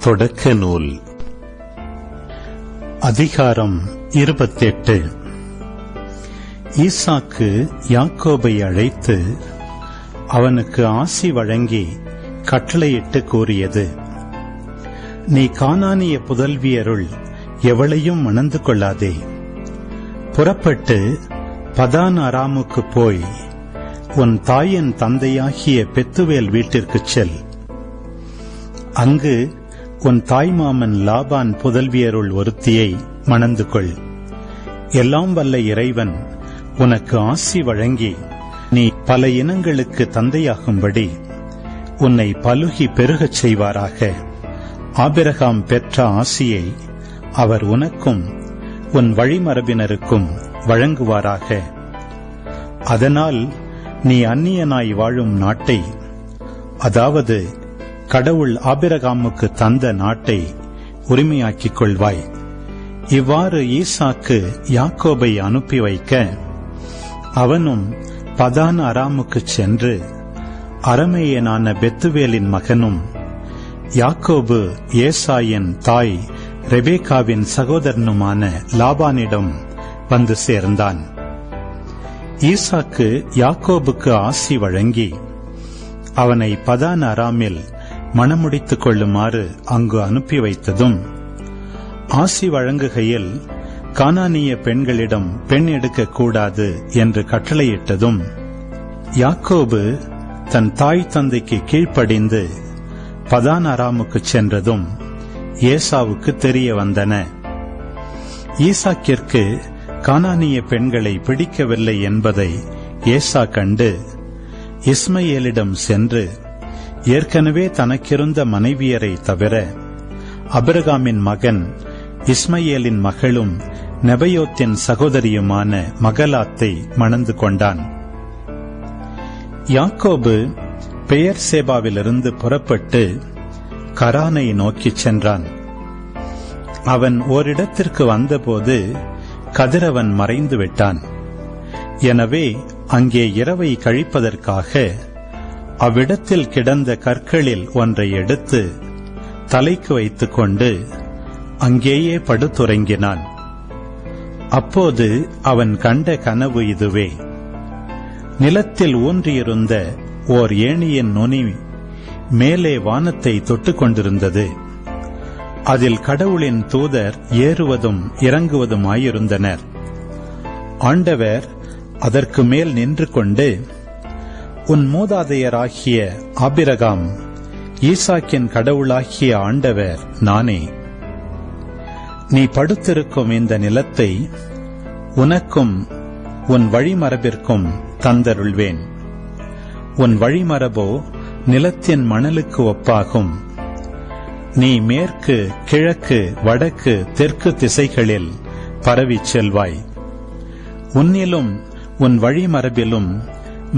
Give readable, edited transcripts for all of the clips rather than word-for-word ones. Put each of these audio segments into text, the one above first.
தொடக்க நூல் அதிகாரம் 28. ஈசாக்கு யாக்கோபை அழைத்து அவனுக்கு ஆசி வழங்கி கட்டளையிட்டு கூறியது: நீ கானானிய புதல்வியருள் எவளையும் மணந்து கொள்ளாதே. புறப்பட்டு பதான் அராமுக்கு போய் உன் தாயின் தந்தையாகிய பெத்துவேல் வீட்டிற்குச் செல். அங்கு உன் தாய்மாமன் லாபான் புதல்வியருள் ஒருத்தியை மணந்து கொள். எல்லாம் வல்ல இறைவன் உனக்கு ஆசி வழங்கி நீ பல இனங்களுக்கு தந்தையாகும்படி உன்னை பலுகி பெருகச் செய்வாராக. ஆபிரகாம் பெற்ற ஆசியை அவர் உனக்கும் உன் வழிமரபினருக்கும் வழங்குவாராக. அதனால் நீ அந்நியனாய் வாழும் நாட்டை, அதாவது கடவுள் ஆபிரகாமுக்கு தந்த நாட்டை உரிமையாக்கிக் கொள்வாய். இவ்வாறு ஈசாக்கு யாக்கோபை அனுப்பி வைக்க அவனும் பதான் அராமுக்குச் சென்று அரமேயனான பெத்துவேலின் மகனும் யாக்கோபு ஏசாயின் தாய் ரெபேக்காவின் சகோதரனுமான லாபானிடம் வந்து சேர்ந்தான். ஈசாக்கு யாக்கோபுக்கு ஆசி வழங்கி அவனை பதான் அராமில் மணமுடித்துக் கொள்ளுமாறு அங்கு அனுப்பி வைத்ததும், ஆசி வழங்குகையில் கானானிய பெண்களிடம் பெண் எடுக்கக்கூடாது என்று கட்டளையிட்டதும், யாக்கோபு தன் தாய் தந்தைக்கு கீழ்ப்படிந்து பதான் அராமுக்குச் சென்றதும் ஏசாவுக்கு தெரிய வந்தன. ஈசாக்கிற்கு கானானிய பெண்களை பிடிக்கவில்லை என்பதை ஏசா கண்டு இஸ்மயேலிடம் சென்று ஏற்கனவே தனக்கிருந்த மனைவியரை தவிர ஆபிரகாமின் மகன் இஸ்மயேலின் மகளும் நெபயோத்தின் சகோதரியுமான மகலாத்தை மணந்து கொண்டான். யாக்கோபு பெயர்சேபாவிலிருந்து புறப்பட்டு கரானை நோக்கிச் சென்றான். அவன் ஓரிடத்திற்கு வந்தபோது கதிரவன் மறைந்து விட்டான். எனவே அங்கே இரவை கழிப்பதற்காக அவ்விடத்தில் கிடந்த கற்களில் ஒன்றை எடுத்து தலைக்கு வைத்துக் கொண்டு அங்கேயே படுத்துறங்கினான். அப்போது அவன் கண்ட கனவு இதுவே: நிலத்தில் ஊன்றியிருந்த ஓர் ஏணியின் நுனி மேலே வானத்தை தொட்டுக் கொண்டிருந்தது. அதில் கடவுளின் தூதர் ஏறுவதும் இறங்குவதுமாயிருந்தனர். ஆண்டவர் அதற்கு மேல் நின்று கொண்டு, உன் மூதாதையராகிய ஆபிரகாம் ஈசாக்கின் கடவுளாகிய ஆண்டவர் நானே. நீ படுத்திருக்கும் இந்த நிலத்தை உனக்கும் உன் வழிமரபிற்கும் தந்தருள்வேன். உன் வழிமரபோ நிலத்தின் மணலுக்கு ஒப்பாகும். நீ மேற்கு, கிழக்கு, வடக்கு, தெற்கு திசைகளில் பரவிச் செல்வாய். உன்னிலும் உன் வழிமரபிலும்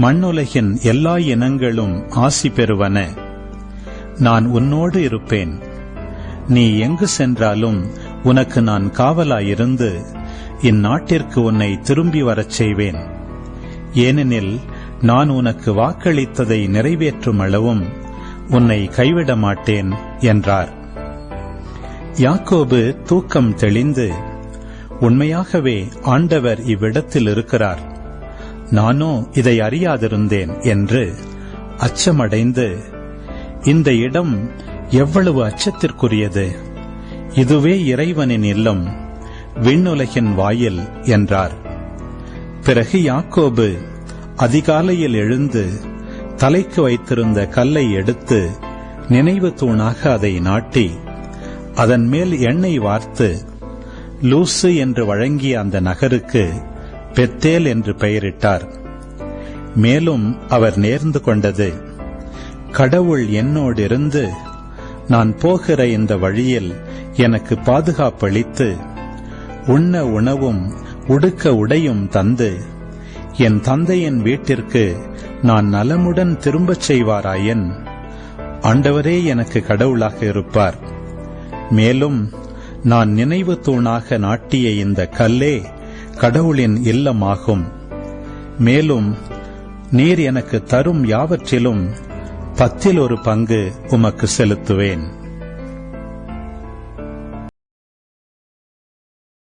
மண்ணுலகின் எல்லா இனங்களும் ஆசி பெறுவன. நான் உன்னோடு இருப்பேன். நீ எங்கு சென்றாலும் உனக்கு நான் காவலாயிருந்து இந்நாட்டிற்கு உன்னை திரும்பி வரச் செய்வேன். ஏனெனில் நான் உனக்கு வாக்களித்ததை நிறைவேற்றும் அளவும் உன்னை கைவிட மாட்டேன் என்றார். யாக்கோபு தூக்கம் தெளிந்து, உண்மையாகவே ஆண்டவர் இவ்விடத்தில் இருக்கிறார், நானோ இதை அறியாதிருந்தேன் என்று அச்சமடைந்து, இந்த இடம் எவ்வளவு அச்சத்திற்குரியது! இதுவே இறைவனின் இல்லம், விண்ணுலகின் வாயில் என்றார். பிறகு யாக்கோபு அதிகாலையில் எழுந்து தலைக்கு வைத்திருந்த கல்லை எடுத்து நினைவு தூணாக அதை நாட்டி அதன் மேல் எண்ணெய் வார்த்து லூசு என்று வழங்கிய அந்த நகருக்கு பெத்தேல் என்று பெயரிட்டார். மேலும் அவர் நேர்ந்து கொண்டது: கடவுள் என்னோடு இருந்து நான் போகிற இந்த வழியில் எனக்கு பாதுகாப்பளித்து உண்ண உணவும் உடுக்க உடையும் தந்து என் தந்தையின் வீட்டிற்கு நான் நலமுடன் திரும்பச் செய்வாராயின் ஆண்டவரே எனக்கு கடவுளாக இருப்பார். மேலும் நான் நினைவு தூணாக நாட்டிய இந்த கல்லே கடவுளின் இல்லமாகும். மேலும் நீர் எனக்கு தரும் யாவற்றிலும் 10 1 பங்கு உமக்கு செலுத்துவேன்.